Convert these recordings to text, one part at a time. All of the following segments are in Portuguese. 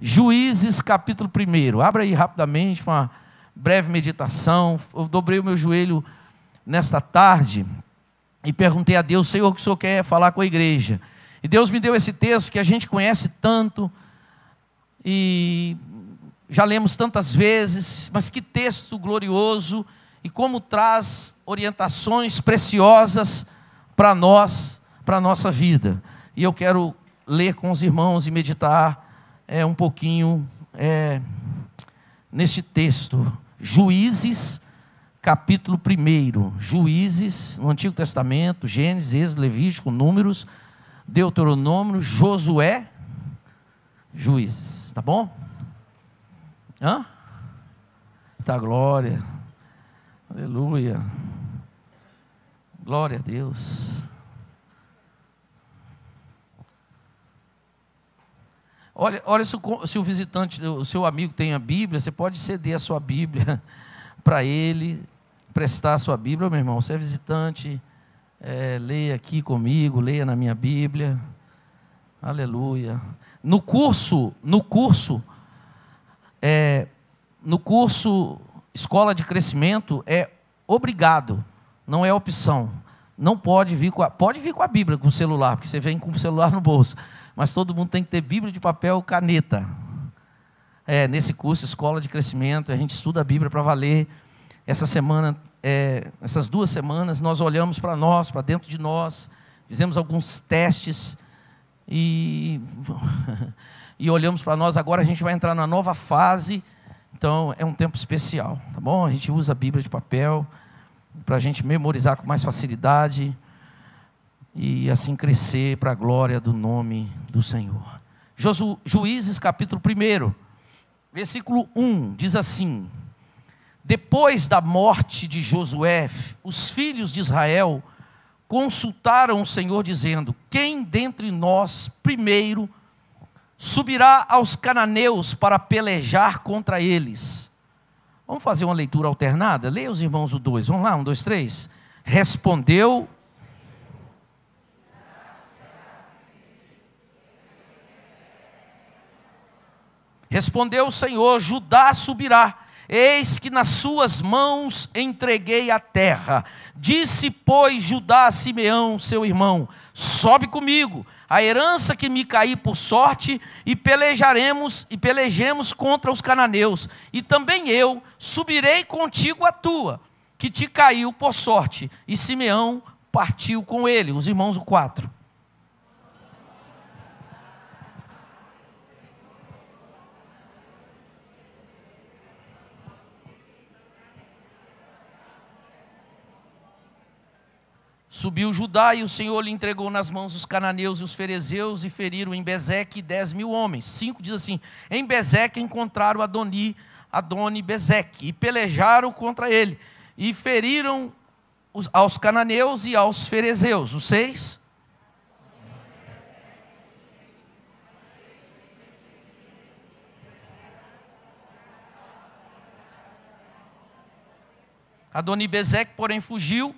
Juízes capítulo 1. Abra aí rapidamente uma breve meditação. Eu dobrei o meu joelho nesta tarde e perguntei a Deus: Senhor, o que o Senhor quer falar com a igreja? E Deus me deu esse texto que a gente conhece tanto e já lemos tantas vezes, mas que texto glorioso e como traz orientações preciosas para nós, para a nossa vida. E eu quero ler com os irmãos e meditar um pouquinho neste texto. Juízes, capítulo 1. Juízes, no Antigo Testamento, Gênesis, Êxodo, Levítico, Números, Deuteronômio, Josué, Juízes. Tá bom? Tá, glória. Aleluia. Glória a Deus. Olha se o visitante, o seu amigo tem a Bíblia, você pode ceder a sua Bíblia para ele, prestar a sua Bíblia. Meu irmão, você é visitante, leia aqui comigo, leia na minha Bíblia. Aleluia. No curso Escola de Crescimento é obrigado, não é opção. Não pode vir pode vir com a Bíblia, com o celular, porque você vem com o celular no bolso. Mas todo mundo tem que ter Bíblia de papel, caneta. Nesse curso Escola de Crescimento, a gente estuda a Bíblia para valer. Essa semana, essas 2 semanas, nós olhamos para nós, para dentro de nós, fizemos alguns testes e olhamos para nós. Agora a gente vai entrar na nova fase. Então, é um tempo especial, tá bom? A gente usa a Bíblia de papel para a gente memorizar com mais facilidade e assim crescer para a glória do nome do Senhor. Juízes capítulo 1, versículo 1, diz assim: depois da morte de Josué, os filhos de Israel consultaram o Senhor, dizendo: quem dentre nós primeiro subirá aos cananeus para pelejar contra eles? Vamos fazer uma leitura alternada? Leia os irmãos o 2, vamos lá, 1, 2, 3. Respondeu o Senhor: Judá subirá, eis que nas suas mãos entreguei a terra. Disse, pois, Judá a Simeão, seu irmão: sobe comigo, a herança que me caí por sorte, e pelejemos contra os cananeus. E também eu subirei contigo a tua, que te caiu por sorte. E Simeão partiu com ele. Os irmãos o 4. Subiu Judá, e o Senhor lhe entregou nas mãos os cananeus e os ferezeus, e feriram em Bezeque 10.000 homens. 5 diz assim: em Bezeque encontraram Adoni-Bezeque, e pelejaram contra ele, e feriram aos cananeus e aos ferezeus. O 6. Adoni-Bezeque, porém, fugiu,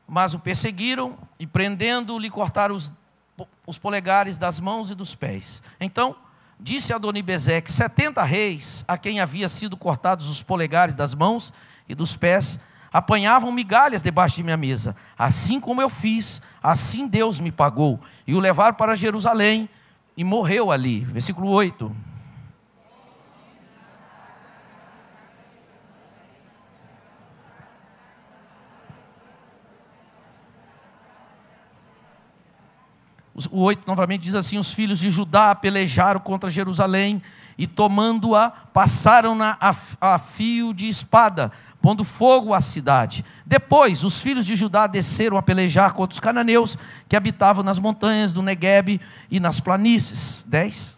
mas o perseguiram, e prendendo-o, lhe cortaram os polegares das mãos e dos pés. Então disse Adoni-Bezeque: 70 reis, a quem havia sido cortados os polegares das mãos e dos pés, apanhavam migalhas debaixo de minha mesa. Assim como eu fiz, assim Deus me pagou. E o levaram para Jerusalém, e morreu ali. Versículo 8. O 8 novamente diz assim: os filhos de Judá pelejaram contra Jerusalém, e tomando-a, passaram-na a fio de espada, pondo fogo à cidade. Depois os filhos de Judá desceram a pelejar contra os cananeus, que habitavam nas montanhas do Neguebe e nas planícies. 10.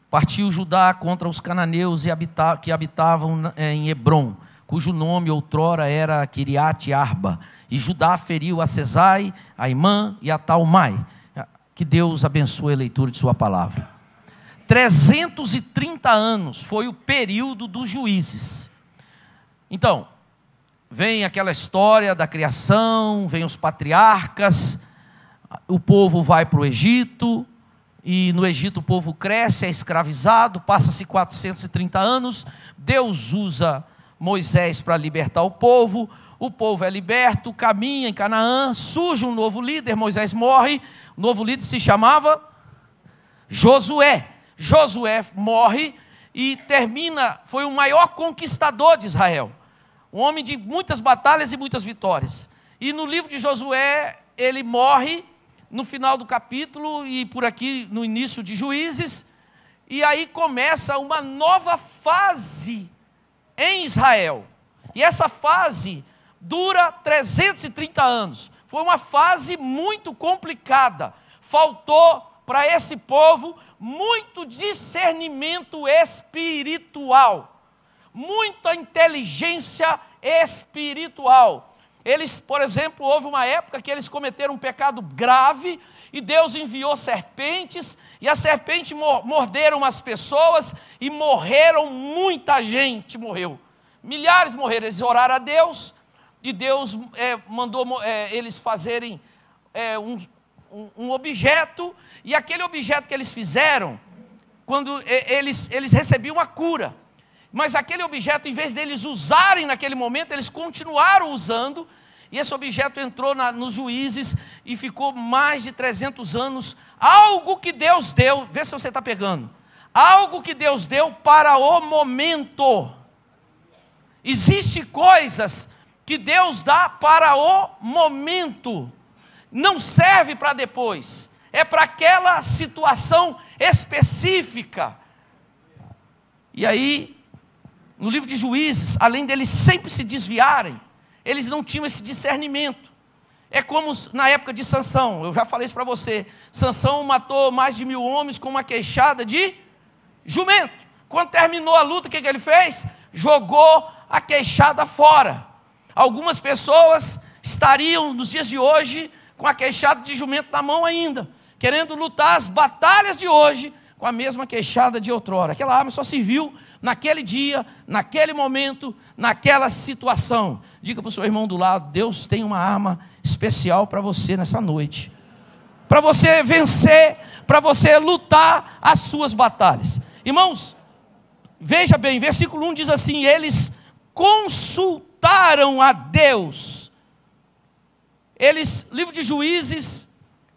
Partiu Judá contra os cananeus que habitavam em Hebrom, cujo nome outrora era Quiriate-Arba. E Judá feriu a Sesai, a Imã e a Talmai. Que Deus abençoe a leitura de sua palavra. 330 anos foi o período dos juízes. Então, vem aquela história da criação, vem os patriarcas, o povo vai para o Egito, e no Egito o povo cresce, é escravizado, passa-se 430 anos, Deus usa Moisés para libertar o povo é liberto, caminha em Canaã, surge um novo líder, Moisés morre, o novo líder se chamava Josué. Josué morre e termina, foi o maior conquistador de Israel, um homem de muitas batalhas e muitas vitórias. E no livro de Josué, ele morre no final do capítulo e por aqui no início de Juízes, e aí começa uma nova fase em Israel. E essa fase dura 330 anos. Foi uma fase muito complicada. Faltou para esse povo muito discernimento espiritual, muita inteligência espiritual. Eles, por exemplo, houve uma época que eles cometeram um pecado grave e Deus enviou serpentes, e as serpentes morderam as pessoas e morreram, muita gente morreu. Milhares morreram. Eles oraram a Deus e Deus mandou eles fazerem um objeto, e aquele objeto que eles fizeram, quando eles recebiam a cura. Mas aquele objeto, em vez deles usarem naquele momento, eles continuaram usando, e esse objeto entrou nos Juízes e ficou mais de 300 anos, algo que Deus deu, vê se você está pegando, algo que Deus deu para o momento. Existem coisas que Deus dá para o momento, não serve para depois, é para aquela situação específica. E aí, no livro de Juízes, além deles sempre se desviarem, eles não tinham esse discernimento. É como na época de Sansão, eu já falei isso para você, Sansão matou mais de 1000 homens com uma queixada de jumento. Quando terminou a luta, o que ele fez? Jogou a queixada fora. Algumas pessoas estariam nos dias de hoje com a queixada de jumento na mão ainda, querendo lutar as batalhas de hoje com a mesma queixada de outrora. Aquela arma só serviu naquele dia, naquele momento, naquela situação. Diga para o seu irmão do lado: Deus tem uma arma especial para você nessa noite, para você vencer, para você lutar as suas batalhas. Irmãos, veja bem, versículo 1 diz assim: eles consultaram a Deus. Livro de Juízes,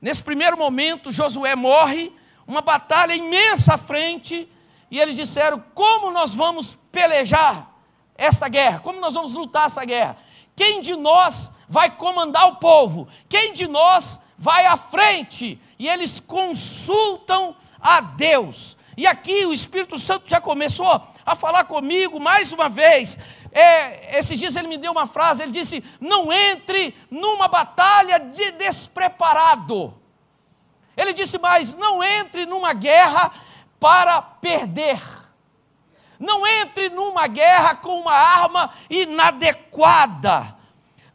nesse primeiro momento, Josué morre, uma batalha imensa à frente, e eles disseram: como nós vamos pelejar esta guerra? Como nós vamos lutar essa guerra? Quem de nós vai comandar o povo? Quem de nós vai à frente? E eles consultam a Deus. E aqui o Espírito Santo já começou a falar comigo mais uma vez. Esses dias ele me deu uma frase, ele disse: não entre numa batalha de despreparado. Ele disse mais: não entre numa guerra para perder. Não entre numa guerra com uma arma inadequada.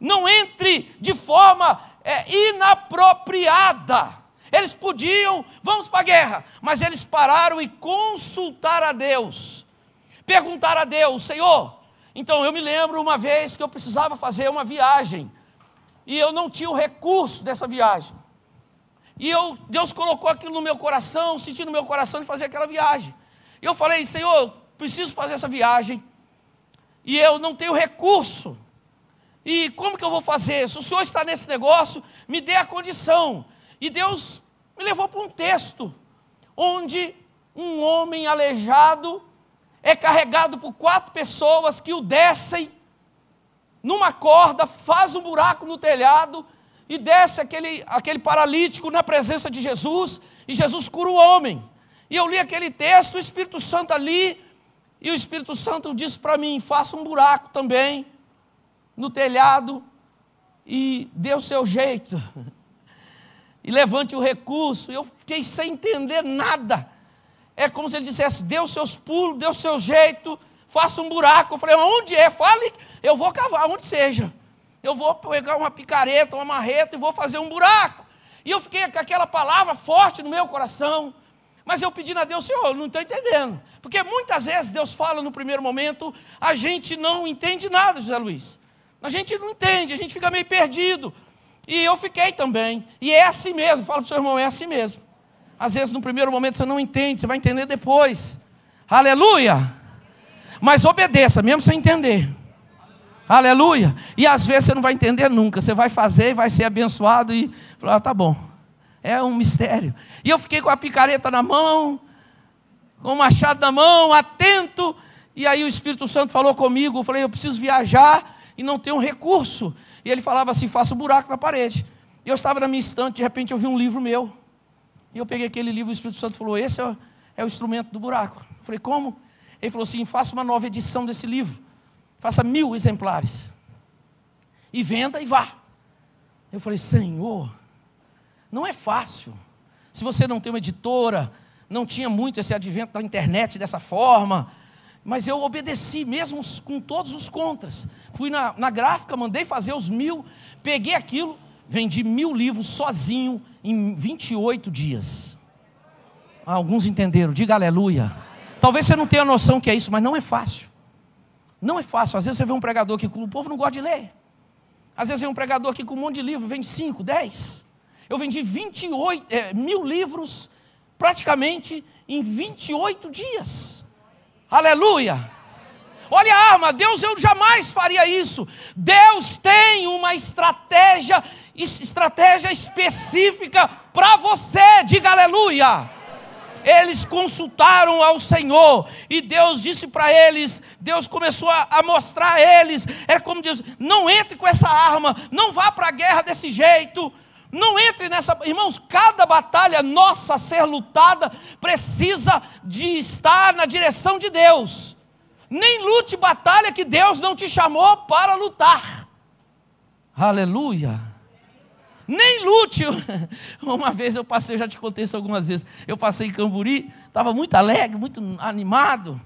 Não entre de forma inapropriada. Eles podiam, vamos para a guerra, mas eles pararam e consultaram a Deus. Perguntaram a Deus: Senhor, então eu me lembro uma vez que eu precisava fazer uma viagem, e eu não tinha o recurso dessa viagem. E Deus colocou aquilo no meu coração, senti no meu coração de fazer aquela viagem. E eu falei: Senhor, eu preciso fazer essa viagem, e eu não tenho recurso. E como que eu vou fazer? Se o Senhor está nesse negócio, me dê a condição. E Deus me levou para um texto, onde um homem aleijado é carregado por 4 pessoas que o descem numa corda, faz um buraco no telhado, e desce aquele paralítico na presença de Jesus, e Jesus cura o homem. E eu li aquele texto, o Espírito Santo ali, e o Espírito Santo disse para mim: faça um buraco também no telhado, e dê o seu jeito, e levante o recurso. Eu fiquei sem entender nada. É como se ele dissesse: dê os seus pulos, dê o seu jeito, faça um buraco. Eu falei: onde é? Fale, eu vou cavar, onde seja. Eu vou pegar uma picareta, uma marreta e vou fazer um buraco. E eu fiquei com aquela palavra forte no meu coração. Mas eu pedindo a Deus, Senhor, eu não estou entendendo. Porque muitas vezes Deus fala no primeiro momento, a gente não entende nada, José Luiz. A gente não entende, a gente fica meio perdido. E eu fiquei também. E é assim mesmo, fala para o seu irmão, é assim mesmo. Às vezes no primeiro momento você não entende, você vai entender depois. Aleluia! Mas obedeça, mesmo sem entender. Aleluia! E às vezes você não vai entender nunca. Você vai fazer e vai ser abençoado e falar, tá bom. É um mistério. E eu fiquei com a picareta na mão, com o machado na mão, atento. E aí o Espírito Santo falou comigo. Eu falei, eu preciso viajar e não tenho recurso. E ele falava assim, faça um buraco na parede. E eu estava na minha estante, de repente eu vi um livro meu. E eu peguei aquele livro e o Espírito Santo falou, esse é o instrumento do buraco. Eu falei, como? Ele falou assim, faça uma nova edição desse livro. Faça 1000 exemplares. E venda e vá. Eu falei, Senhor, não é fácil. Se você não tem uma editora, não tinha muito esse advento da internet dessa forma. Mas eu obedeci mesmo com todos os contras. Fui na gráfica, mandei fazer os 1000. Peguei aquilo, vendi 1000 livros sozinho em 28 dias. Alguns entenderam, diga aleluia. Talvez você não tenha noção que é isso, mas não é fácil. Não é fácil. Às vezes você vê um pregador aqui, o povo não gosta de ler. Às vezes vem um pregador aqui com um monte de livro, vende 5, 10. Eu vendi 1000 livros, praticamente em 28 dias. Aleluia. Olha a arma, Deus, eu jamais faria isso. Deus tem uma estratégia específica para você, diga aleluia. Eles consultaram ao Senhor, e Deus disse para eles, Deus começou a mostrar a eles, era como Deus, não entre com essa arma, não vá para a guerra desse jeito, não entre nessa, irmãos, cada batalha nossa a ser lutada, precisa de estar na direção de Deus. Nem lute batalha que Deus não te chamou para lutar. Aleluia. Nem lute. Uma vez eu passei, eu já te contei isso algumas vezes. Eu passei em Camburi, estava muito alegre, muito animado.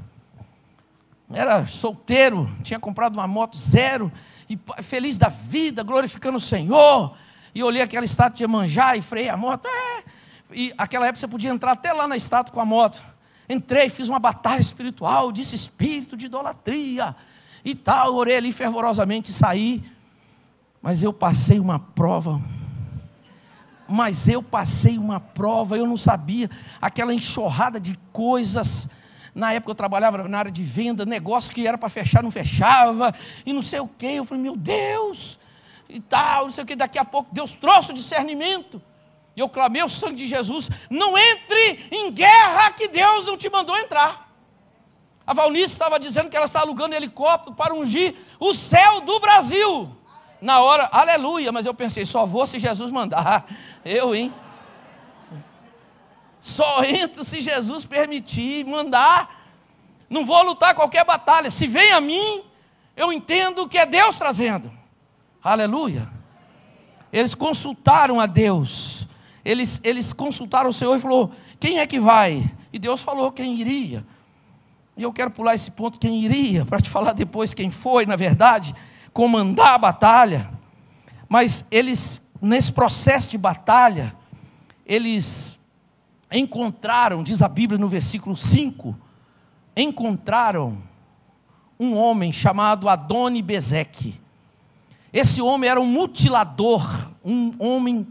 Era solteiro, tinha comprado uma moto zero, e feliz da vida, glorificando o Senhor. E olhei aquela estátua de Iemanjá e freiei a moto. E naquela época você podia entrar até lá na estátua com a moto. Entrei, fiz uma batalha espiritual, disse espírito de idolatria e tal. Orei ali fervorosamente e saí. Mas eu passei uma prova. Eu não sabia, aquela enxurrada de coisas. Na época eu trabalhava na área de venda, negócio que era para fechar, não fechava, e não sei o quê. Eu falei, meu Deus, e tal, não sei o quê. Daqui a pouco Deus trouxe o discernimento, e eu clamei o sangue de Jesus, não entre em guerra que Deus não te mandou entrar. A Valnice estava dizendo que ela está alugando helicóptero para ungir o céu do Brasil. Na hora, aleluia, mas eu pensei, só vou se Jesus mandar. Hein? Só entro se Jesus permitir, mandar. Não vou lutar qualquer batalha. Se vem a mim, eu entendo que é Deus trazendo. Aleluia. Eles consultaram a Deus. Eles consultaram o Senhor e falou, quem é que vai? E Deus falou quem iria. E eu quero pular esse ponto, quem iria, para te falar depois quem foi, na verdade, comandar a batalha. Mas eles, nesse processo de batalha, eles encontraram, diz a Bíblia no versículo 5, encontraram um homem chamado Adoni-Bezeque. Esse homem era um mutilador, um homem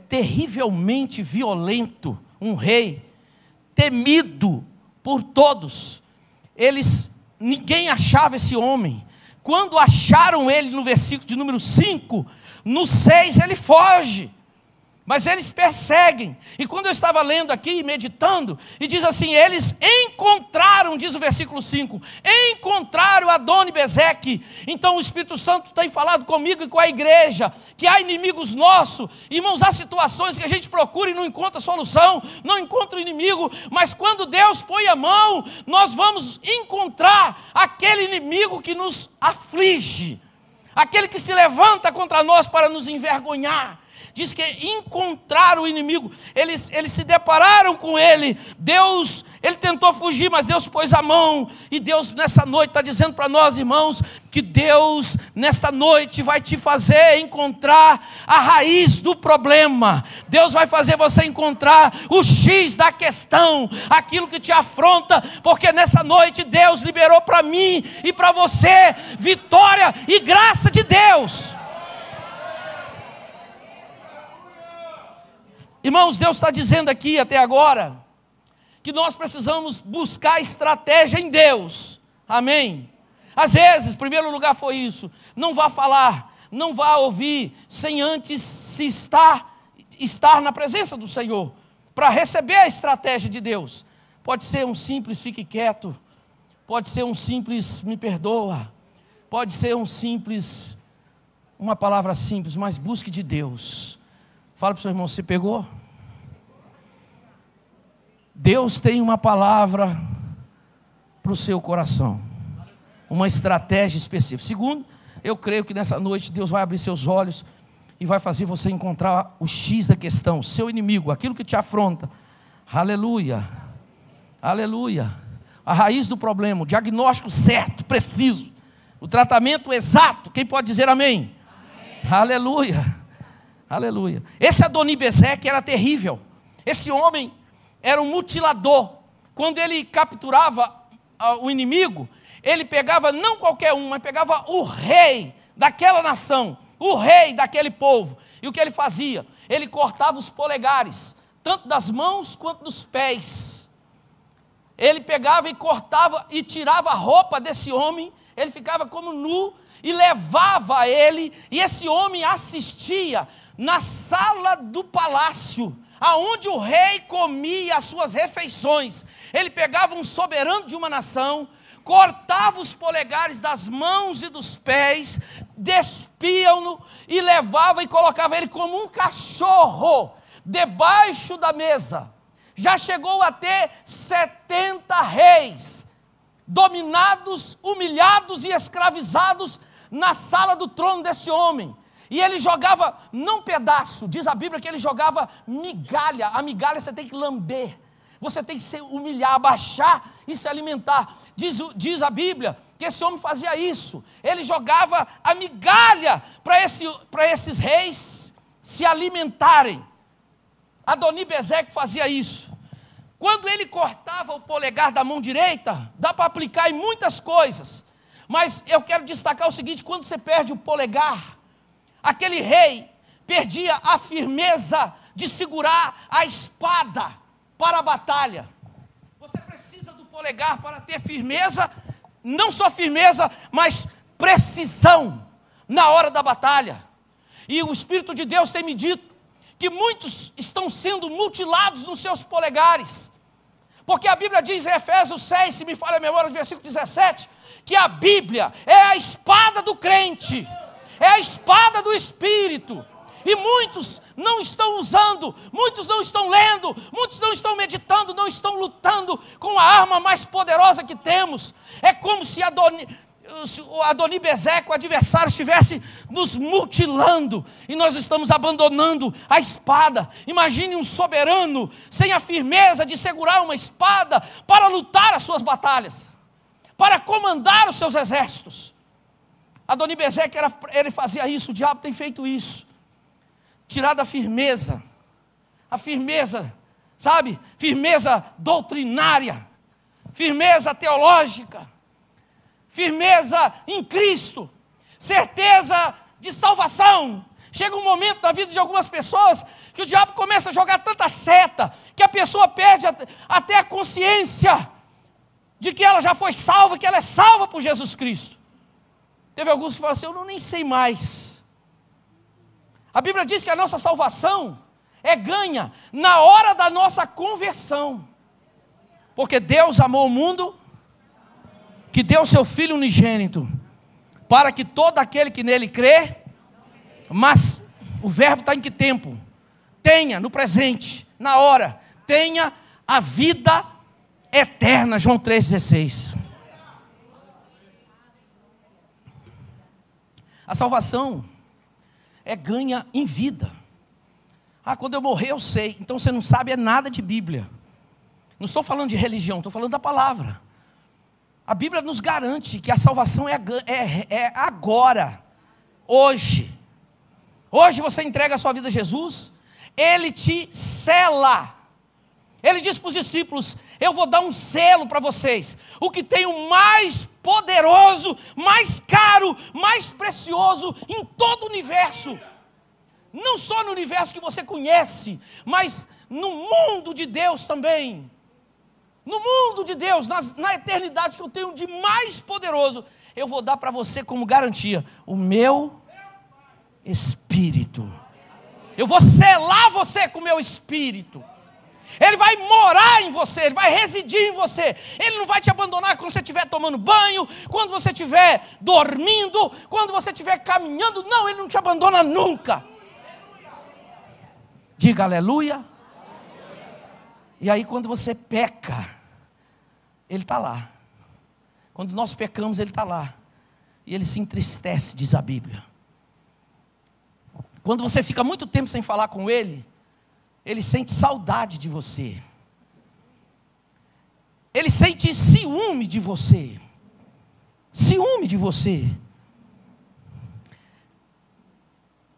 terrivelmente violento, um rei, temido por todos. Ninguém achava esse homem. Quando acharam ele no versículo de número 5, no 6 ele foge. Mas eles perseguem. E quando eu estava lendo aqui, meditando, e diz assim, eles encontraram, diz o versículo 5, encontraram Adoni-Bezeque. Então o Espírito Santo tem falado comigo e com a igreja, que há inimigos nossos. Irmãos, há situações que a gente procura e não encontra solução, não encontra o inimigo, mas quando Deus põe a mão, nós vamos encontrar aquele inimigo que nos aflige, aquele que se levanta contra nós para nos envergonhar. Diz que encontraram o inimigo, eles se depararam com ele. Deus, Ele tentou fugir, mas Deus pôs a mão. E Deus nessa noite está dizendo para nós, irmãos, que Deus nesta noite vai te fazer encontrar a raiz do problema. Deus vai fazer você encontrar o X da questão, aquilo que te afronta, porque nessa noite Deus liberou para mim e para você vitória e graça de Deus. Irmãos, Deus está dizendo aqui até agora que nós precisamos buscar estratégia em Deus, amém? Às vezes, em primeiro lugar foi isso, não vá falar, não vá ouvir, sem antes se estar na presença do Senhor, para receber a estratégia de Deus. Pode ser um simples fique quieto, pode ser um simples me perdoa, pode ser um simples, uma palavra simples, mas busque de Deus. Fala para o seu irmão, você pegou? Deus tem uma palavra para o seu coração, uma estratégia específica. Segundo, eu creio que nessa noite Deus vai abrir seus olhos e vai fazer você encontrar o X da questão, seu inimigo, aquilo que te afronta. Aleluia, aleluia. A raiz do problema, o diagnóstico certo, preciso, o tratamento exato. Quem pode dizer amém? Amém. Aleluia, aleluia. Esse Adoni-Bezeque era terrível. Esse homem era um mutilador. Quando ele capturava o inimigo, ele pegava não qualquer um, mas pegava o rei daquela nação, o rei daquele povo. E o que ele fazia? Ele cortava os polegares, tanto das mãos quanto dos pés. Ele pegava e cortava e tirava a roupa desse homem, ele ficava como nu, e levava ele, e esse homem assistia na sala do palácio, aonde o rei comia as suas refeições. Ele pegava um soberano de uma nação, cortava os polegares das mãos e dos pés, despiam-no e levava e colocava ele como um cachorro debaixo da mesa. Já chegou a ter 70 reis, dominados, humilhados e escravizados na sala do trono deste homem. E ele jogava, não pedaço, diz a Bíblia que ele jogava migalha. A migalha você tem que lamber, você tem que se humilhar, abaixar e se alimentar. Diz a Bíblia que esse homem fazia isso. Ele jogava a migalha para esses reis se alimentarem. Adoni-Bezeque fazia isso. Quando ele cortava o polegar da mão direita, dá para aplicar em muitas coisas. Mas eu quero destacar o seguinte: quando você perde o polegar, aquele rei perdia a firmeza de segurar a espada para a batalha. Você precisa do polegar para ter firmeza, não só firmeza, mas precisão na hora da batalha. E o Espírito de Deus tem me dito que muitos estão sendo mutilados nos seus polegares, porque a Bíblia diz em Efésios 6, se me falha a memória, no versículo 17, que a Bíblia é a espada do crente, é a espada do Espírito, e muitos não estão usando, muitos não estão lendo, muitos não estão meditando, não estão lutando com a arma mais poderosa que temos. É como se o Adoni-Bezeque, o adversário, estivesse nos mutilando, e nós estamos abandonando a espada. Imagine um soberano sem a firmeza de segurar uma espada para lutar as suas batalhas, para comandar os seus exércitos. Adoni-Bezeque ele fazia isso, o diabo tem feito isso, tirado a firmeza, sabe, firmeza doutrinária, firmeza teológica, firmeza em Cristo, certeza de salvação. Chega um momento na vida de algumas pessoas que o diabo começa a jogar tanta seta, que a pessoa perde até a consciência de que ela já foi salva, que ela é salva por Jesus Cristo. Teve alguns que falaram assim: eu nem sei mais. A Bíblia diz que a nossa salvação é ganha na hora da nossa conversão, porque Deus amou o mundo, que deu seu Filho unigênito, para que todo aquele que nele crê, mas o verbo está em que tempo? Tenha, no presente, na hora, tenha a vida eterna, João 3,16. A salvação é ganha em vida. Quando eu morrer eu sei. Então você não sabe nada de Bíblia. Não estou falando de religião, estou falando da palavra. A Bíblia nos garante que a salvação é agora, hoje. Hoje você entrega a sua vida a Jesus, Ele te sela. Ele diz para os discípulos: eu vou dar um selo para vocês. O que tem o mais poderoso, mais caro, mais precioso em todo o universo. Não só no universo que você conhece, mas no mundo de Deus também. No mundo de Deus, na eternidade que eu tenho de mais poderoso, eu vou dar para você como garantia o meu Espírito. Eu vou selar você com o meu Espírito. Ele vai morar em você, Ele vai residir em você. Ele não vai te abandonar quando você estiver tomando banho, quando você estiver dormindo, quando você estiver caminhando. Não, Ele não te abandona nunca. Diga aleluia. E aí quando você peca, Ele está lá. Quando nós pecamos, Ele está lá. E Ele se entristece, diz a Bíblia. Quando você fica muito tempo sem falar com Ele, Ele sente saudade de você. Ele sente ciúme de você. Ciúme de você.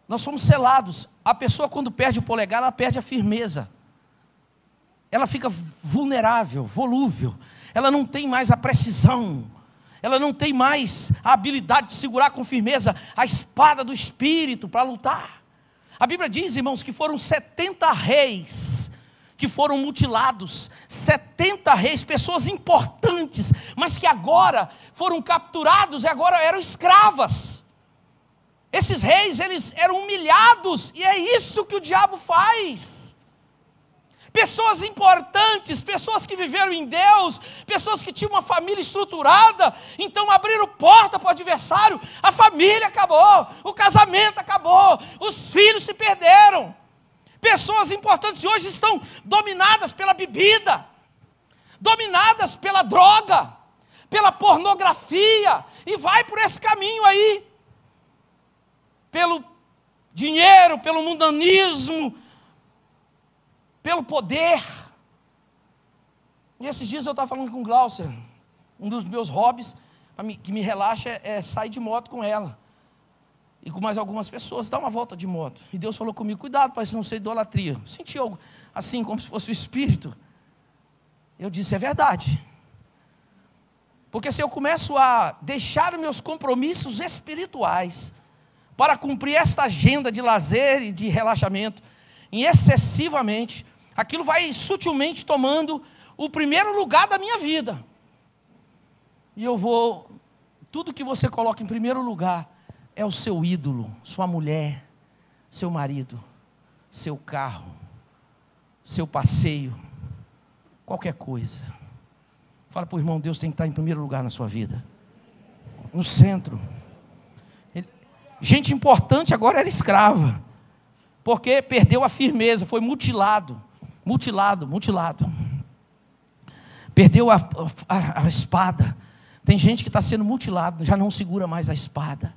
Nós somos selados. A pessoa, quando perde o polegar, ela perde a firmeza. Ela fica vulnerável, volúvel. Ela não tem mais a precisão. Ela não tem mais a habilidade de segurar com firmeza a espada do Espírito para lutar. A Bíblia diz, irmãos, que foram 70 reis que foram mutilados. 70 reis, pessoas importantes, mas que agora foram capturados e agora eram escravas. Esses reis, eles eram humilhados, e é isso que o diabo faz. Pessoas importantes, pessoas que viveram em Deus, pessoas que tinham uma família estruturada, então abriram porta para o adversário, a família acabou, o casamento acabou, os filhos se perderam. Pessoas importantes hoje estão dominadas pela bebida, dominadas pela droga, pela pornografia, e vai por esse caminho aí, pelo dinheiro, pelo mundanismo, pelo poder. E esses dias eu estava falando com o Glaucia, um dos meus hobbies que me relaxa é sair de moto com ela. E com mais algumas pessoas, dar uma volta de moto. E Deus falou comigo: cuidado para isso não ser idolatria. Eu senti algo assim, como se fosse o Espírito. Eu disse: é verdade. Porque se eu começo a deixar meus compromissos espirituais para cumprir esta agenda de lazer e de relaxamento excessivamente, aquilo vai sutilmente tomando o primeiro lugar da minha vida. E tudo que você coloca em primeiro lugar é o seu ídolo, sua mulher, seu marido, seu carro, seu passeio, qualquer coisa. Fala para o irmão: Deus tem que estar em primeiro lugar na sua vida, no centro. Gente importante agora era escrava, porque perdeu a firmeza, foi mutilado. Perdeu a espada. Tem gente que está sendo mutilado, já não segura mais a espada,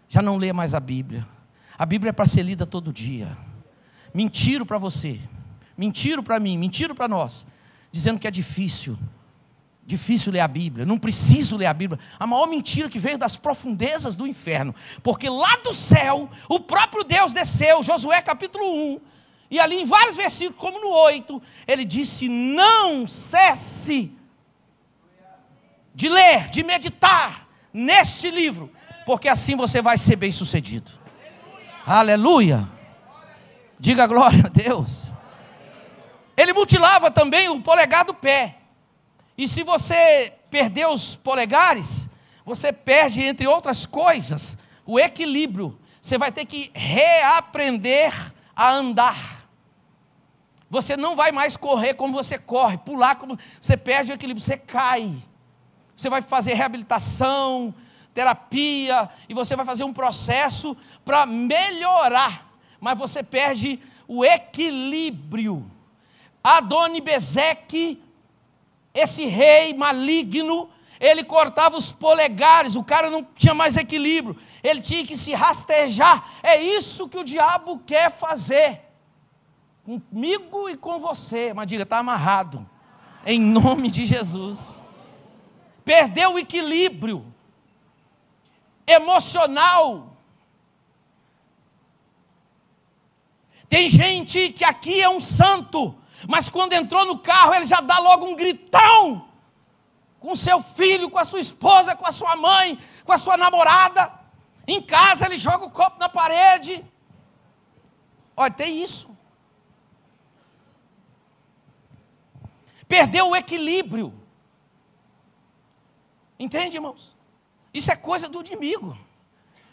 já não lê mais a Bíblia. A Bíblia é para ser lida todo dia. Mentiram para você, mentiram para mim, mentiram para nós, dizendo que é difícil ler a Bíblia, não preciso ler a Bíblia. A maior mentira que veio das profundezas do inferno, porque lá do céu, o próprio Deus desceu, Josué capítulo 1, e ali em vários versículos, como no 8, ele disse: não cesse de ler, de meditar neste livro, porque assim você vai ser bem sucedido. Aleluia! Diga glória a Deus. Ele mutilava também o polegar do pé. E se você perder os polegares, você perde, entre outras coisas, o equilíbrio. Você vai ter que reaprender a andar. Você não vai mais correr como você corre, pular como você perde o equilíbrio, você cai. Você vai fazer reabilitação, terapia, e você vai fazer um processo para melhorar, mas você perde o equilíbrio. Adoni-Bezeque, esse rei maligno, ele cortava os polegares, o cara não tinha mais equilíbrio, ele tinha que se rastejar. É isso que o diabo quer fazer comigo e com você, mas diga: está amarrado. em nome de Jesus. Perdeu o equilíbrio emocional. Tem gente que aqui é um santo, mas quando entrou no carro ele já dá logo um gritão com seu filho, com a sua esposa, com a sua mãe, com a sua namorada. Em casa ele joga o copo na parede. Olha, tem isso. Perdeu o equilíbrio. Entende, irmãos? Isso é coisa do inimigo.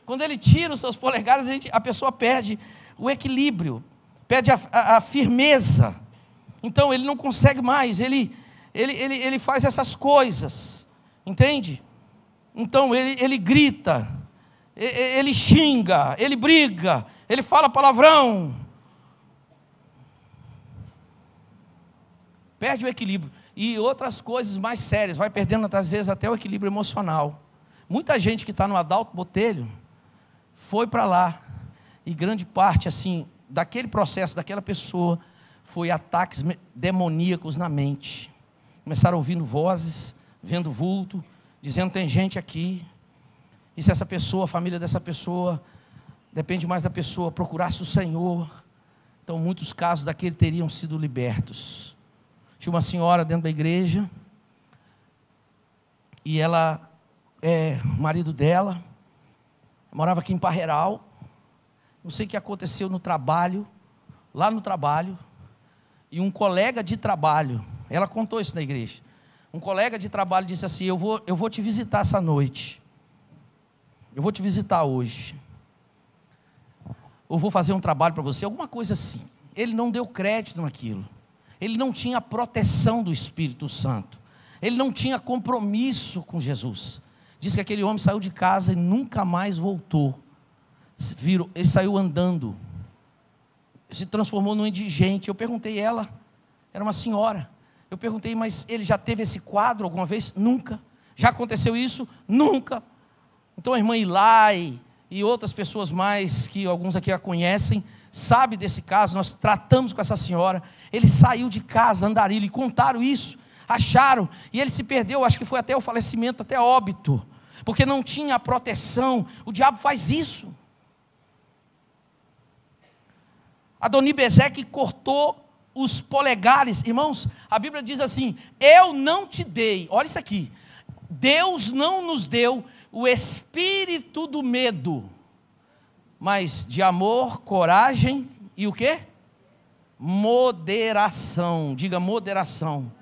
Quando ele tira os seus polegares, a pessoa perde o equilíbrio, perde a firmeza. Então ele não consegue mais, ele faz essas coisas, entende? Então ele grita, ele xinga, ele briga, ele fala palavrão. Perde o equilíbrio. E outras coisas mais sérias, vai perdendo às vezes até o equilíbrio emocional. Muita gente que está no Adalto Botelho foi para lá, e grande parte assim daquele processo, daquela pessoa, foi ataques demoníacos na mente. Começaram ouvindo vozes, vendo vulto, dizendo: tem gente aqui. E se essa pessoa, a família dessa pessoa, depende mais da pessoa, procurasse o Senhor, então muitos casos daquele teriam sido libertos. Tinha uma senhora dentro da igreja, e o marido dela morava aqui em Parreiral. Não sei o que aconteceu no trabalho, lá no trabalho, e um colega de trabalho, ela contou isso na igreja, um colega de trabalho disse assim: eu vou te visitar essa noite, eu vou te visitar hoje, eu vou fazer um trabalho para você, alguma coisa assim. Ele não deu crédito naquilo, ele não tinha a proteção do Espírito Santo, ele não tinha compromisso com Jesus. Diz que aquele homem saiu de casa e nunca mais voltou. Ele saiu andando, se transformou num indigente. Eu perguntei a ela, era uma senhora, eu perguntei: mas ele já teve esse quadro alguma vez? Nunca. Já aconteceu isso? Nunca. Então a irmã Ilai e outras pessoas mais, que alguns aqui a conhecem, sabe desse caso. Nós tratamos com essa senhora. Ele saiu de casa, andarilho, e contaram isso, acharam, e ele se perdeu, acho que foi até o falecimento, até óbito, porque não tinha a proteção. O diabo faz isso. Adoni-Bezeque cortou os polegares. Irmãos, a Bíblia diz assim: eu não te dei, olha isso aqui, Deus não nos deu o espírito do medo, mas de amor, coragem e o quê? Moderação. Diga moderação.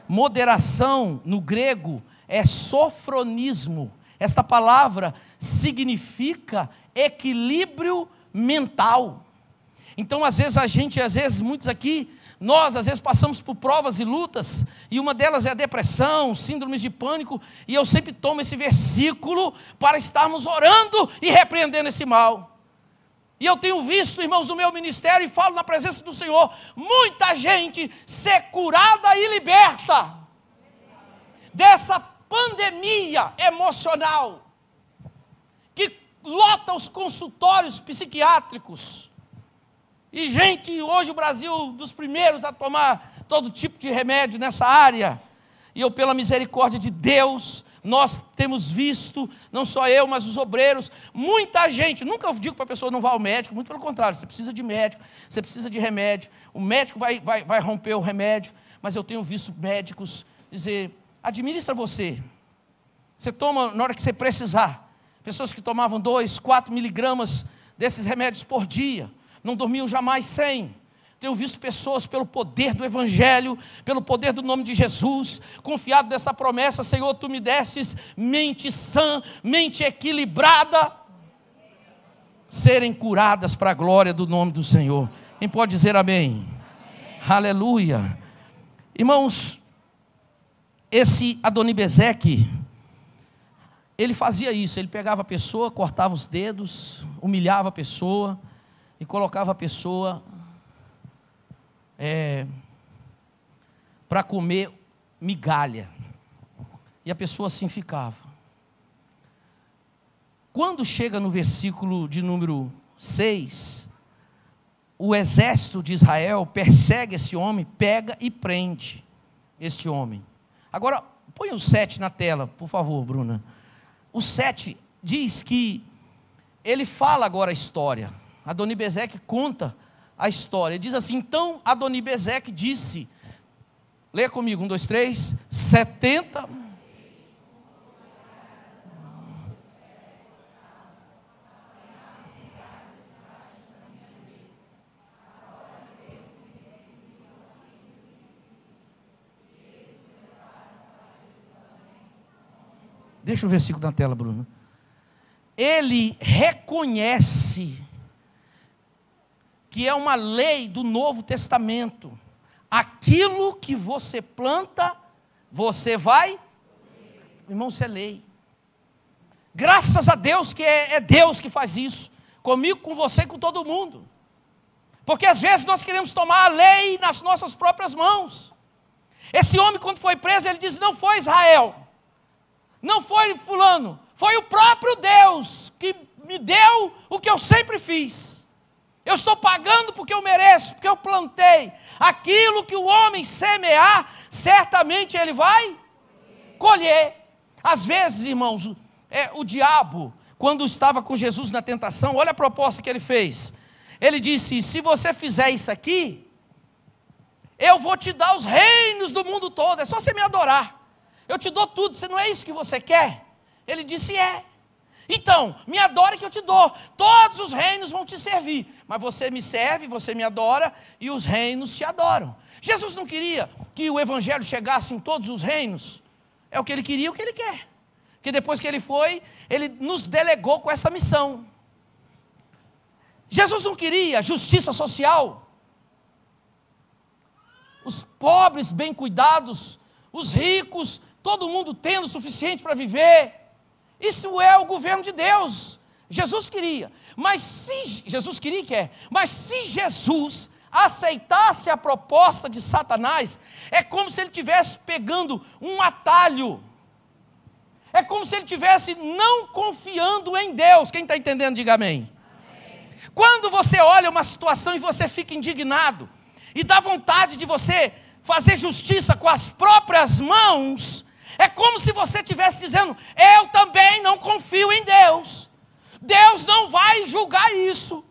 Moderação no grego é sofronismo. Esta palavra significa equilíbrio mental. Então às vezes muitos aqui, nós às vezes passamos por provas e lutas, e uma delas é a depressão, síndromes de pânico, e eu sempre tomo esse versículo para estarmos orando e repreendendo esse mal. E eu tenho visto, irmãos, no meu ministério, e falo na presença do Senhor, muita gente ser curada e liberta dessa pandemia emocional que lota os consultórios psiquiátricos. E gente, hoje o Brasil dos primeiros a tomar todo tipo de remédio nessa área. E eu, pela misericórdia de Deus, nós temos visto, não só eu, mas os obreiros, muita gente. Nunca eu digo para a pessoa não vá ao médico, muito pelo contrário, você precisa de médico, você precisa de remédio, o médico vai romper o remédio, mas eu tenho visto médicos dizer: administra você toma na hora que você precisar. Pessoas que tomavam 2, 4 miligramas desses remédios por dia, não dormiam jamais sem. Tenho visto pessoas, pelo poder do Evangelho, pelo poder do nome de Jesus, confiado nessa promessa: Senhor, Tu me destes mente sã, mente equilibrada, serem curadas para a glória do nome do Senhor. Quem pode dizer amém? Amém. Aleluia. Irmãos, esse Adoni-Bezeque, ele fazia isso, ele pegava a pessoa, cortava os dedos, humilhava a pessoa e colocava a pessoa para comer migalha, e a pessoa assim ficava. Quando chega no versículo de número 6, o exército de Israel persegue esse homem, pega e prende. este homem. Agora, põe o 7 na tela, por favor, Bruna. O 7 diz que ele fala agora a história. Adoni-Bezeque conta a história. Ele diz assim: então Adoni-Bezeque disse, leia comigo, 1, 2, 3, 70... Deixa o versículo na tela, Bruno. Ele reconhece que é uma lei do Novo Testamento. Aquilo que você planta, você vai... Irmão, isso é lei. Graças a Deus que é Deus que faz isso. Comigo, com você e com todo mundo. Porque às vezes nós queremos tomar a lei nas nossas próprias mãos. Esse homem, quando foi preso, ele disse: não foi Israel, não foi fulano, foi o próprio Deus que me deu o que eu sempre fiz. Eu estou pagando porque eu mereço, porque eu plantei. Aquilo que o homem semear, certamente ele vai colher. Às vezes, irmãos, o diabo, quando estava com Jesus na tentação, olha a proposta que ele fez. Ele disse: se você fizer isso aqui, eu vou te dar os reinos do mundo todo, é só você me adorar. Eu te dou tudo, não é isso que você quer? Ele disse: é. Então, me adora que eu te dou. Todos os reinos vão te servir. Mas você me serve, você me adora e os reinos te adoram. Jesus não queria que o evangelho chegasse em todos os reinos. É o que ele queria, o que ele quer. Que depois que ele foi, ele nos delegou com essa missão. Jesus não queria justiça social. Os pobres bem cuidados, os ricos, todo mundo tendo o suficiente para viver. Isso é o governo de Deus. Jesus queria. Mas se Jesus queria, mas se Jesus aceitasse a proposta de Satanás, é como se ele estivesse pegando um atalho. É como se ele estivesse não confiando em Deus. Quem está entendendo, diga amém. Amém. Quando você olha uma situação e você fica indignado, e dá vontade de você fazer justiça com as próprias mãos, é como se você estivesse dizendo: eu também não confio em Deus. Deus não vai julgar isso.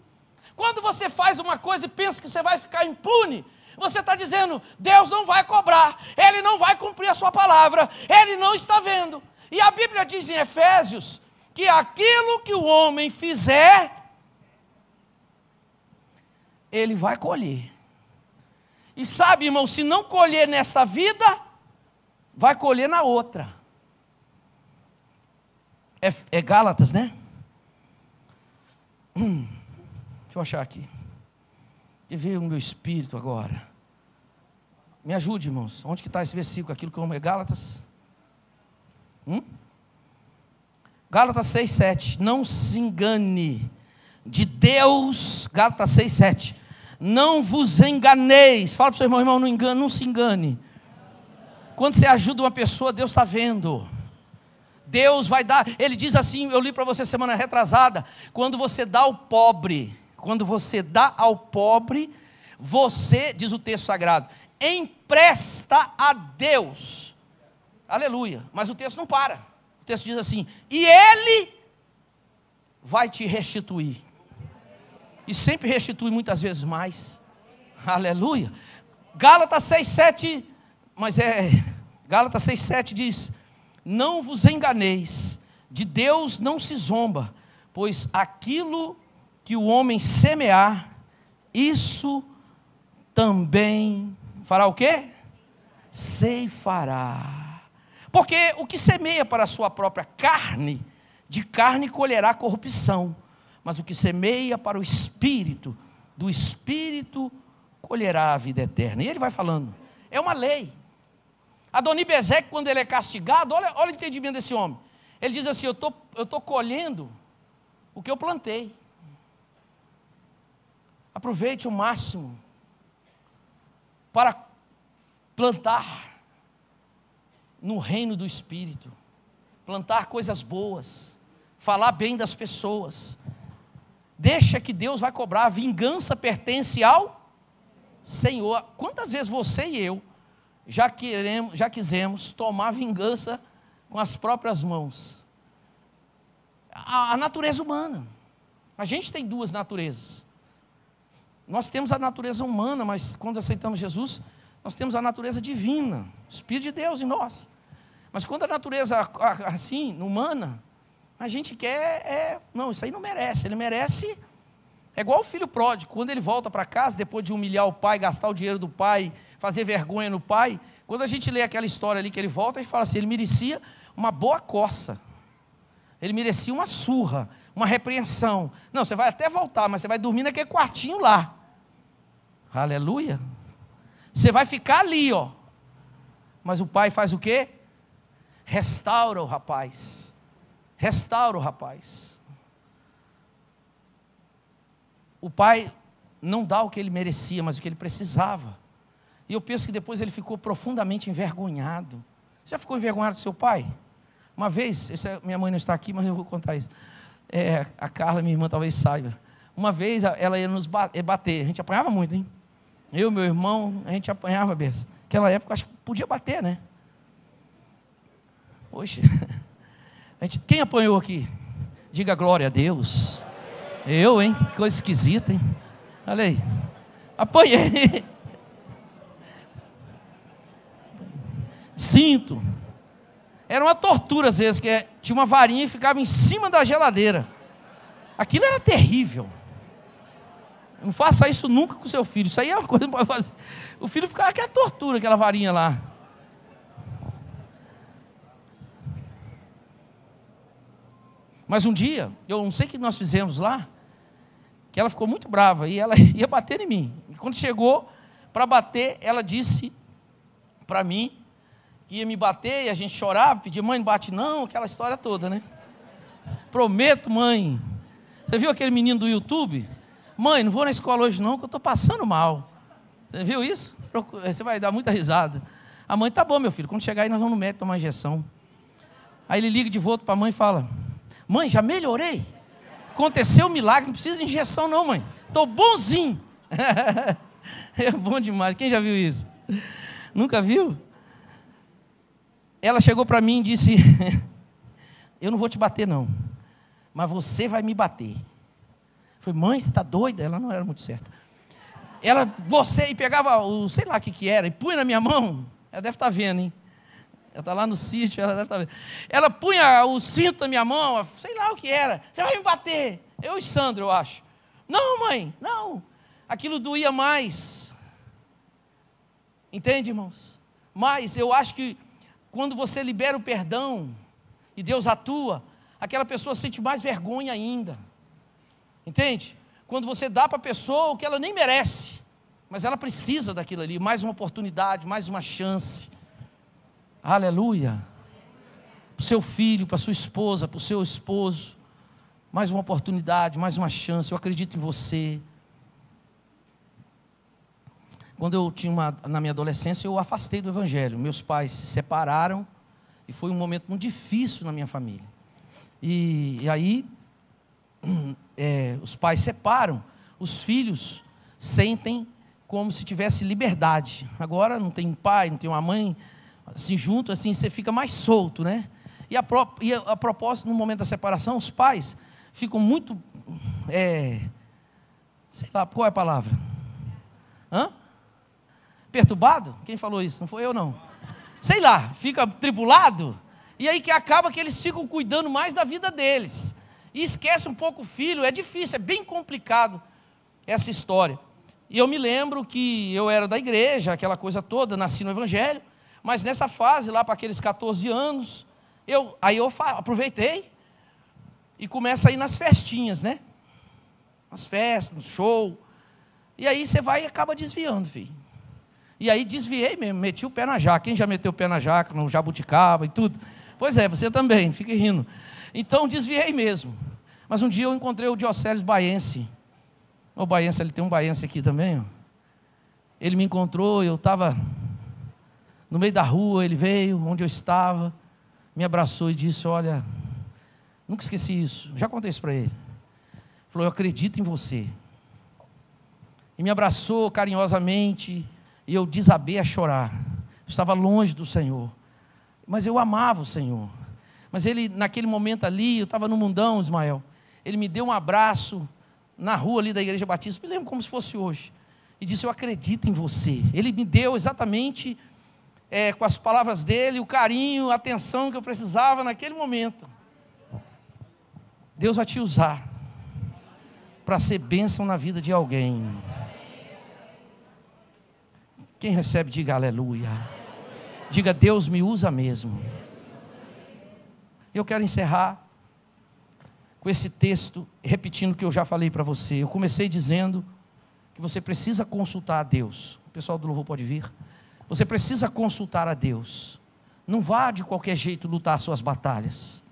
Quando você faz uma coisa e pensa que você vai ficar impune, você está dizendo: Deus não vai cobrar, Ele não vai cumprir a sua palavra, Ele não está vendo. E a Bíblia diz em Efésios que aquilo que o homem fizer, ele vai colher. E sabe, irmão, se não colher nesta vida, vai colher na outra. É Gálatas, né? Deixa eu achar aqui. Que veio no meu espírito agora. Me ajude, irmãos. Onde que está esse versículo? Aquilo que eu amo é Gálatas? Gálatas 6,7. Não se engane de Deus. Gálatas 6,7. Não vos enganeis. Fala para o seu irmão: irmão, não se engane. Quando você ajuda uma pessoa, Deus está vendo. Deus vai dar. Ele diz assim, eu li para você semana retrasada: quando você dá ao pobre, você, diz o texto sagrado, empresta a Deus. Aleluia. Mas o texto não para. O texto diz assim: e Ele vai te restituir. E sempre restitui, muitas vezes mais. Aleluia. Gálatas 6,7, Gálatas 6,7 diz: não vos enganeis, de Deus não se zomba, pois aquilo que o homem semear, isso também fará o quê? Ceifará. Porque o que semeia para a sua própria carne, de carne colherá corrupção. Mas o que semeia para o Espírito, do Espírito colherá a vida eterna. E ele vai falando, é uma lei. Adoni-Bezeque, quando ele é castigado, olha o entendimento desse homem. Ele diz assim: eu estou colhendo o que eu plantei. Aproveite o máximo para plantar no reino do Espírito. Plantar coisas boas, falar bem das pessoas. Deixa que Deus vai cobrar. A vingança pertence ao Senhor. Quantas vezes você e eu já quisemos tomar vingança com as próprias mãos. A natureza humana. A gente tem duas naturezas. Nós temos a natureza humana, mas quando aceitamos Jesus, nós temos a natureza divina, o Espírito de Deus em nós. Mas quando a natureza assim, humana, a gente quer, não, isso aí não merece. Ele merece, é igual o filho pródigo, quando ele volta para casa, depois de humilhar o pai, gastar o dinheiro do pai, fazer vergonha no pai, quando a gente lê aquela história ali que ele volta, a gente fala assim, ele merecia uma boa coça, ele merecia uma surra, uma repreensão. Não, você vai até voltar, mas você vai dormir naquele quartinho lá. Aleluia. Você vai ficar ali, ó. Mas o pai faz o quê? Restaura o rapaz. Restaura o rapaz. O pai não dá o que ele merecia, mas o que ele precisava. E eu penso que depois ele ficou profundamente envergonhado. Você já ficou envergonhado do seu pai? Uma vez, minha mãe não está aqui, mas eu vou contar isso. A Carla, minha irmã, talvez saiba. Uma vez ela ia nos bater. A gente apanhava muito, hein? Eu, meu irmão, a gente apanhava, Bessa. Naquela época, acho que podia bater, né? Poxa. Quem apanhou aqui? Diga glória a Deus. Eu, hein? Que coisa esquisita, hein? Olha aí. Apanhei. Cinto. Era uma tortura às vezes, que tinha uma varinha e ficava em cima da geladeira. Aquilo era terrível. Não faça isso nunca com seu filho. Isso aí é uma coisa que não pode fazer. O filho ficava aquela tortura, aquela varinha lá. Mas um dia, eu não sei o que nós fizemos lá, que ela ficou muito brava e ela ia bater em mim. E quando chegou para bater, ela disse para mim que ia me bater e a gente chorava, pedia, mãe, não bate não, aquela história toda, né? Prometo, mãe. Você viu aquele menino do YouTube? Mãe, não vou na escola hoje não, que eu estou passando mal. Você viu isso? Você vai dar muita risada. A mãe, tá bom, meu filho, quando chegar aí nós vamos no médico tomar injeção. Aí ele liga de volta para a mãe e fala, mãe, já melhorei. Aconteceu um milagre, não precisa de injeção não, mãe. Estou bonzinho. É bom demais. Quem já viu isso? Nunca viu? Ela chegou para mim e disse, eu não vou te bater não, mas você vai me bater. Eu falei, mãe, você está doida? Ela não era muito certa. E pegava o, sei lá o que era, e punha na minha mão. Ela deve estar vendo, hein? Ela está lá no sítio, ela deve estar vendo. Ela punha o cinto na minha mão, sei lá o que era. Você vai me bater. Eu e Sandro, eu acho. Não, mãe, não. Aquilo doía mais. Entende, irmãos? Mas eu acho que quando você libera o perdão e Deus atua, aquela pessoa sente mais vergonha ainda. Entende? Quando você dá para a pessoa o que ela nem merece, mas ela precisa daquilo ali, mais uma oportunidade, mais uma chance. Aleluia. Para o seu filho, para a sua esposa, para o seu esposo, mais uma oportunidade, mais uma chance. Eu acredito em você. Quando eu tinha na minha adolescência, eu afastei do Evangelho. Meus pais se separaram e foi um momento muito difícil na minha família. E aí, os pais separam, os filhos sentem como se tivesse liberdade. Agora não tem um pai, não tem uma mãe, assim junto, assim você fica mais solto, né? E a propósito, no momento da separação, os pais ficam muito, sei lá, qual é a palavra? Perturbado? Quem falou isso? Não foi eu não. Sei lá, fica tribulado, e aí que acaba que eles ficam cuidando mais da vida deles, e esquece um pouco o filho. É difícil, é bem complicado essa história. E eu me lembro que eu era da igreja, aquela coisa toda, nasci no Evangelho, mas nessa fase, lá para aqueles 14 anos, eu aproveitei e começo a ir nas festinhas, né? Nas festas, no show, e aí você vai e acaba desviando, filho. E aí desviei mesmo, meti o pé na jaca. Quem já meteu o pé na jaca, no jabuticaba e tudo? Pois é, você também, fique rindo. Então desviei mesmo. Mas um dia eu encontrei o Dioceles Baiense. O Baiense, ele tem um Baiense aqui também, ó. Ele me encontrou, eu estava no meio da rua, ele veio onde eu estava, me abraçou e disse, olha, nunca esqueci isso, já contei isso para ele. Falou, eu acredito em você. E me abraçou carinhosamente, e eu desabei a chorar. estava longe do Senhor, mas eu amava o Senhor. Mas Ele, naquele momento ali, eu estava no mundão, Ismael, Ele me deu um abraço na rua ali da Igreja Batista, me lembro como se fosse hoje, e disse: eu acredito em você. Ele me deu exatamente, com as palavras dele, o carinho, a atenção que eu precisava naquele momento. Deus vai te usar para ser bênção na vida de alguém. Quem recebe, diga aleluia. Diga: Deus me usa mesmo. Eu quero encerrar com esse texto, repetindo o que eu já falei para você. Eu comecei dizendo que você precisa consultar a Deus. O pessoal do louvor pode vir. Você precisa consultar a Deus. Não vá de qualquer jeito lutar as suas batalhas.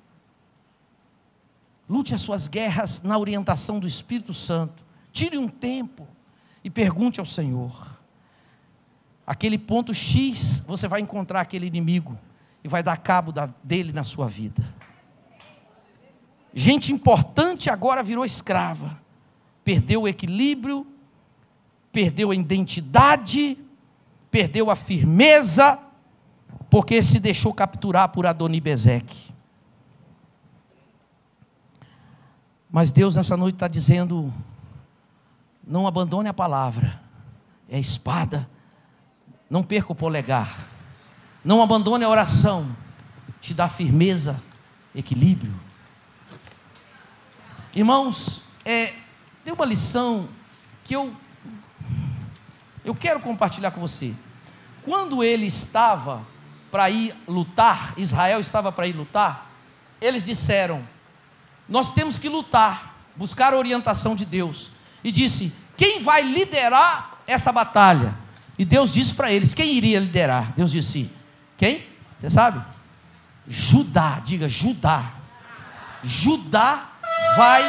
Lute as suas guerras na orientação do Espírito Santo. Tire um tempo e pergunte ao Senhor. Aquele ponto X, você vai encontrar aquele inimigo e vai dar cabo dele na sua vida. Gente importante agora virou escrava. Perdeu o equilíbrio, perdeu a identidade, perdeu a firmeza, porque se deixou capturar por Adoni-Bezeque. Mas Deus nessa noite está dizendo: não abandone a palavra, é a espada, não perca o polegar, não abandone a oração, te dá firmeza, equilíbrio. Irmãos, tem uma lição que eu quero compartilhar com você. Quando ele estava para ir lutar, Israel estava para ir lutar, eles disseram: nós temos que lutar, buscar a orientação de Deus. E disse: quem vai liderar essa batalha? E Deus disse para eles: quem iria liderar? Deus disse: quem? Você sabe? Judá. Diga: Judá. Judá vai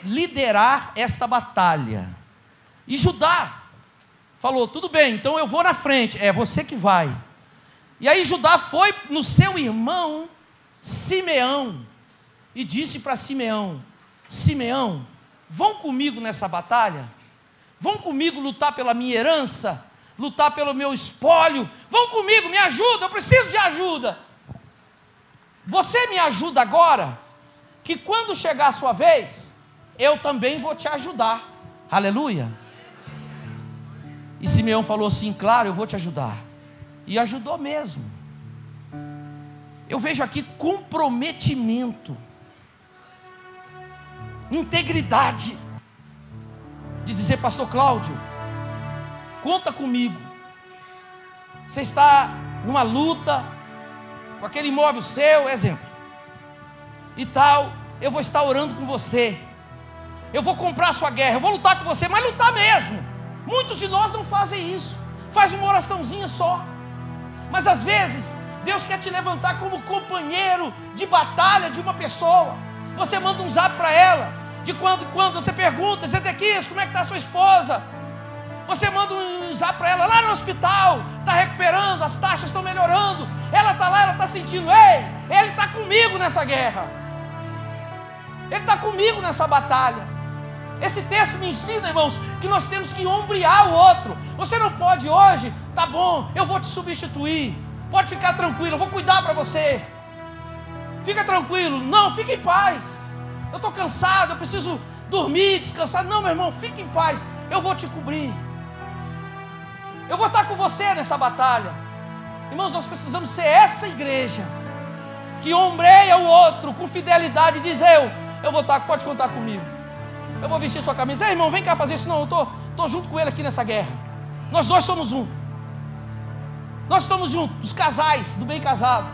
liderar esta batalha. E Judá falou: tudo bem, então eu vou na frente. É você que vai. E aí Judá foi no seu irmão Simeão e disse para Simeão: Simeão, vão comigo nessa batalha? Vão comigo lutar pela minha herança, lutar pelo meu espólio? Vão comigo, me ajuda, eu preciso de ajuda. Você me ajuda agora, que quando chegar a sua vez, eu também vou te ajudar. Aleluia. E Simeão falou assim: claro, eu vou te ajudar. E ajudou mesmo. Eu vejo aqui comprometimento, integridade, de dizer: pastor Cláudio, conta comigo. Você está numa luta com aquele imóvel seu, exemplo, e tal, eu vou estar orando com você, eu vou comprar a sua guerra, eu vou lutar com você, mas lutar mesmo. Muitos de nós não fazem isso, faz uma oraçãozinha só. Mas às vezes Deus quer te levantar como companheiro de batalha de uma pessoa. Você manda um zap para ela, de quando em quando você pergunta: Zedequias, como é que está a sua esposa? Você manda um zap para ela lá no hospital, está recuperando, as taxas estão melhorando, ela está lá, ela está sentindo: ei, ele está comigo nessa guerra, ele está comigo nessa batalha. Esse texto me ensina, irmãos, que nós temos que ombrear o outro. Você não pode hoje: tá bom, eu vou te substituir, pode ficar tranquilo, eu vou cuidar para você, fica tranquilo. Não, fica em paz, eu estou cansado, eu preciso dormir, descansar. Não, meu irmão, fica em paz, eu vou te cobrir, eu vou estar com você nessa batalha. Irmãos, nós precisamos ser essa igreja que ombreia o outro com fidelidade e diz: eu vou estar, pode contar comigo, eu vou vestir sua camisa. Ei, irmão, vem cá fazer isso. Não, eu estou junto com ele aqui nessa guerra. Nós dois somos um. Nós estamos juntos, os casais do bem casado.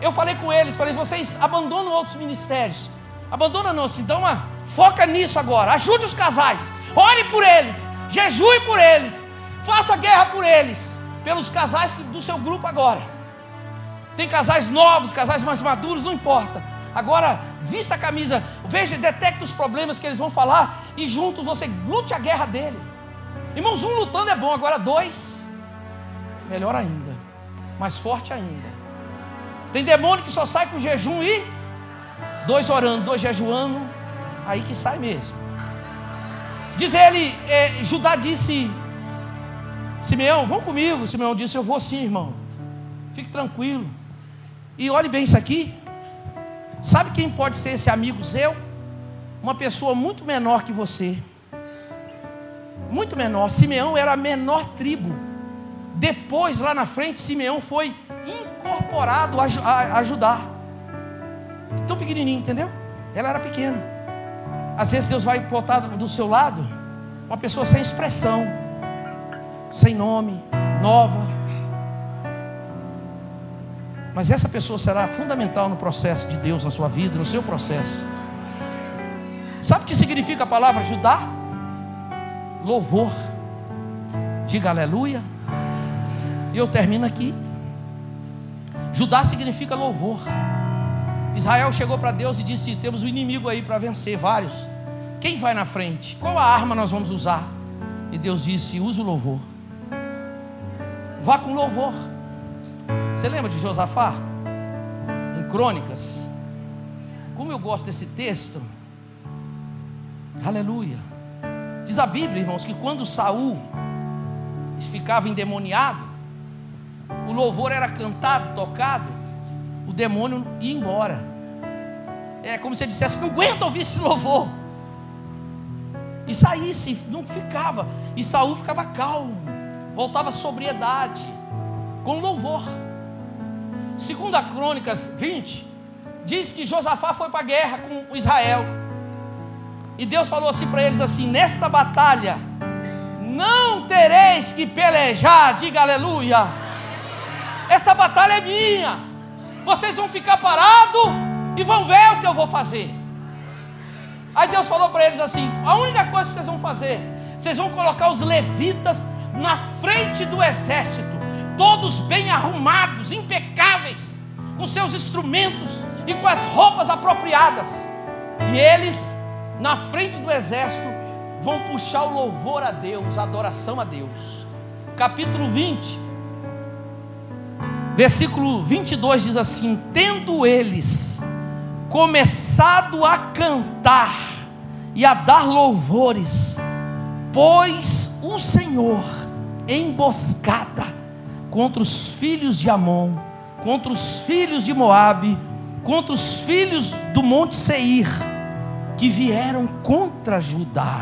Eu falei com eles, falei: vocês abandonam outros ministérios. Abandona não, assim, então foca nisso agora. Ajude os casais, ore por eles, jejue por eles, faça guerra por eles, pelos casais do seu grupo agora. Tem casais novos, casais mais maduros, não importa. Agora, vista a camisa, veja, detecta os problemas que eles vão falar, e juntos você lute a guerra dele. Irmãos, um lutando é bom, agora dois, melhor ainda, mais forte ainda. Tem demônio que só sai com jejum e dois orando, dois jejuando, aí que sai mesmo. Diz ele, Judá disse: Simeão, vão comigo. Simeão disse: eu vou sim, irmão, fique tranquilo. E olhe bem isso aqui. Sabe quem pode ser esse amigo seu? Uma pessoa muito menor que você, muito menor. Simeão era a menor tribo. Depois, lá na frente, Simeão foi incorporado a ajudar. Tão pequenininho, entendeu? Ela era pequena. Às vezes Deus vai botar do seu lado uma pessoa sem expressão, sem nome, nova, mas essa pessoa será fundamental no processo de Deus na sua vida, no seu processo. Sabe o que significa a palavra ajudar? Louvor. Diga aleluia. E eu termino aqui. Judá significa louvor. Israel chegou para Deus e disse: temos um inimigo aí para vencer, vários. Quem vai na frente? Qual a arma nós vamos usar? E Deus disse: usa o louvor. Vá com louvor. Você lembra de Josafá? Em Crônicas. Como eu gosto desse texto. Aleluia. Diz a Bíblia, irmãos, que quando Saul ficava endemoniado, o louvor era cantado, tocado, o demônio ia embora. É como se ele dissesse: não aguento ouvir esse louvor. E saísse, não ficava. E Saul ficava calmo, voltava à sobriedade, com louvor. Segundo a Crônicas 20, diz que Josafá foi para a guerra com Israel. E Deus falou assim para eles assim: nesta batalha não tereis que pelejar. Diga aleluia. Essa batalha é minha. Vocês vão ficar parados e vão ver o que eu vou fazer. Aí Deus falou para eles assim: a única coisa que vocês vão fazer, vocês vão colocar os levitas na frente do exército, todos bem arrumados, impecáveis, com seus instrumentos e com as roupas apropriadas. E eles, na frente do exército, vão puxar o louvor a Deus, a adoração a Deus. Capítulo 20, versículo 22 diz assim: tendo eles começado a cantar e a dar louvores, pôs o Senhor emboscada contra os filhos de Amon, contra os filhos de Moabe, contra os filhos do monte Seir, que vieram contra Judá.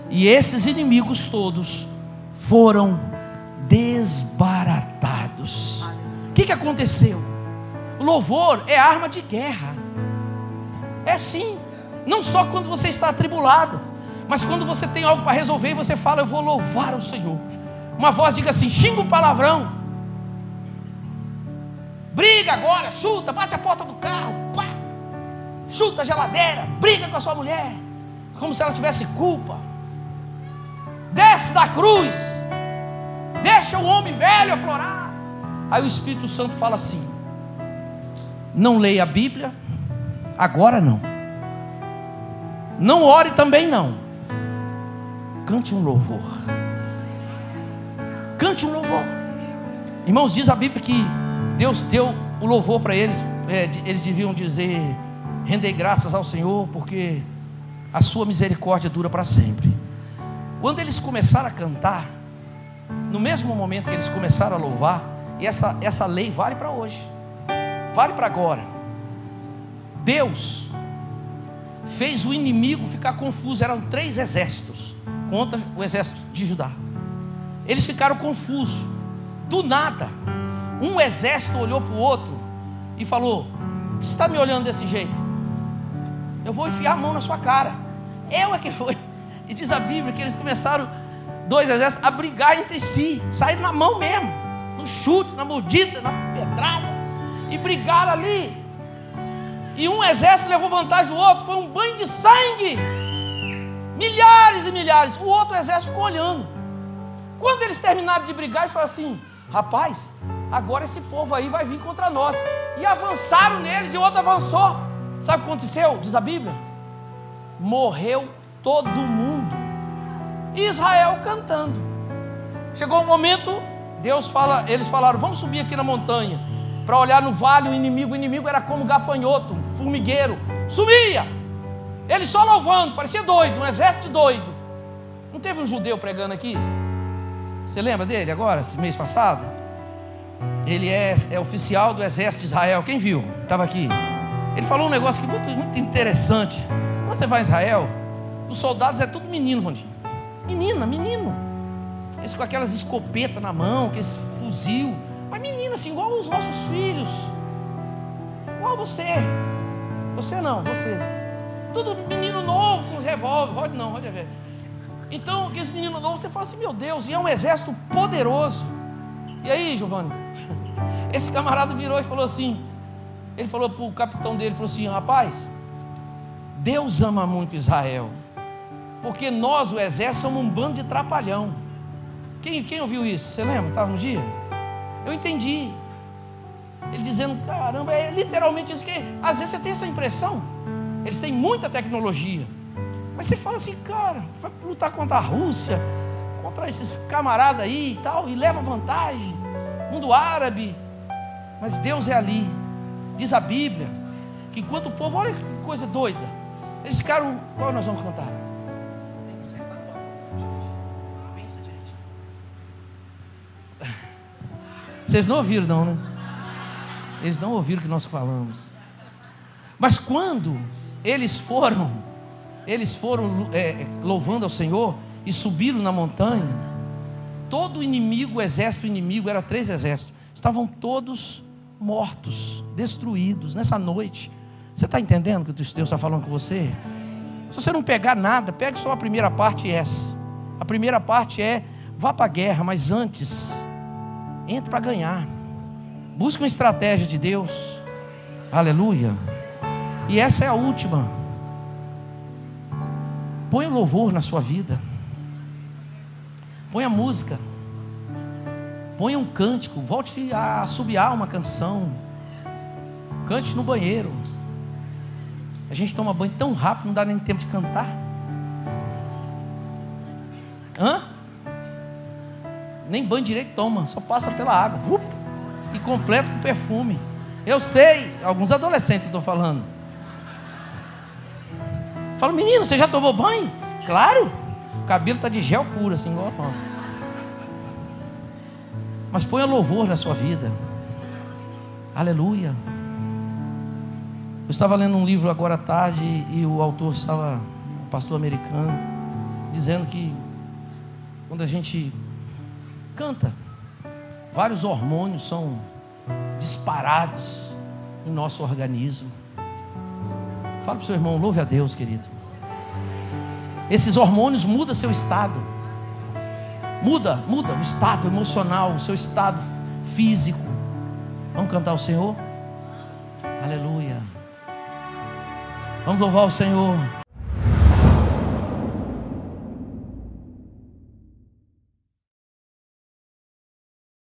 E esses inimigos todos foram desbaratados. O que aconteceu? O louvor é arma de guerra. É sim. Não só quando você está atribulado, mas quando você tem algo para resolver e você fala: eu vou louvar o Senhor. Uma voz diga assim: xinga um palavrão, briga agora, chuta, bate a porta do carro, pá, chuta a geladeira, briga com a sua mulher, como se ela tivesse culpa. Desce da cruz, deixa o homem velho aflorar. Aí o Espírito Santo fala assim: não leia a Bíblia, agora não. Não ore também não. Cante um louvor. Cante um louvor. Irmãos, diz a Bíblia que Deus deu o louvor para eles. Eles deviam dizer: rendei graças ao Senhor, porque a sua misericórdia dura para sempre. Quando eles começaram a cantar, no mesmo momento que eles começaram a louvar, e essa lei vale para hoje, vale para agora. Deus fez o inimigo ficar confuso. Eram 3 exércitos contra o exército de Judá. Eles ficaram confusos. Do nada, um exército olhou para o outro e falou: você está me olhando desse jeito? Eu vou enfiar a mão na sua cara. Eu é que foi. E diz a Bíblia que eles começaram, 2 exércitos, a brigar entre si. Saíram na mão mesmo, no chute, na mordida, na pedrada, e brigaram ali. E um exército levou vantagem do outro. Foi um banho de sangue, milhares e milhares. O outro exército ficou olhando. Quando eles terminaram de brigar, eles falaram assim: rapaz, agora esse povo aí vai vir contra nós. E avançaram neles, e o outro avançou. Sabe o que aconteceu? Diz a Bíblia: morreu todo mundo. E Israel cantando. Chegou um momento, eles falaram: vamos subir aqui na montanha para olhar no vale o inimigo era como gafanhoto, um formigueiro, sumia. Ele só louvando, parecia doido, um exército doido. Não teve um judeu pregando aqui? Você lembra dele agora, esse mês passado? Ele é oficial do exército de Israel. Quem viu? Estava aqui. Ele falou um negócio que muito interessante. Quando você vai a Israel, os soldados é tudo menino, Vandinho. Menino. Eles com aquelas escopetas na mão, aqueles fuzil. Mas menina assim, igual os nossos filhos. Igual você. Você não, você. Tudo menino novo, com revólver. Rode é velho. Então, aqueles meninos novos, você fala assim, meu Deus, e é um exército poderoso. E aí, Giovanni? Esse camarada virou e falou assim, ele falou para o capitão dele, falou assim, rapaz, Deus ama muito Israel, porque nós, o exército, somos um bando de trapalhão. Quem ouviu isso? Você lembra? Estava no dia? Eu entendi. Ele dizendo, caramba, é literalmente isso, que às vezes você tem essa impressão. Eles têm muita tecnologia, mas você fala assim, cara, vai lutar contra a Rússia, contra esses camaradas aí e tal, e leva vantagem, mundo árabe. Mas Deus é ali. Diz a Bíblia que enquanto o povo, olha que coisa doida, eles ficaram, qual nós vamos cantar? Vocês não ouviram não, né? Eles não ouviram o que nós falamos. Mas quando eles foram louvando ao Senhor e subiram na montanha, todo o inimigo, o exército inimigo, era 3 exércitos, estavam todos mortos, destruídos nessa noite. Você está entendendo o que Deus está falando com você? Se você não pegar nada, pegue só a primeira parte e essa. A primeira parte é, vá para a guerra, mas antes, entre para ganhar. Busque uma estratégia de Deus. Aleluia. E essa é a última. Põe louvor na sua vida. Põe a música. Põe um cântico. Volte a assobiar uma canção. Cante no banheiro. A gente toma banho tão rápido, não dá nem tempo de cantar. Nem banho direito toma, só passa pela água. E completa com perfume. Eu sei, alguns adolescentes estou falando. Falo, menino, você já tomou banho? Claro, o cabelo está de gel puro, assim, igual a nossa. Mas ponha louvor na sua vida. Aleluia. Eu estava lendo um livro agora à tarde e o autor estava, um pastor americano, dizendo que quando a gente canta, vários hormônios são disparados em nosso organismo. Fala para o seu irmão, louve a Deus, querido. Esses hormônios mudam seu estado. Muda o estado emocional, o seu estado físico. Vamos cantar ao Senhor? Aleluia. Vamos louvar o Senhor.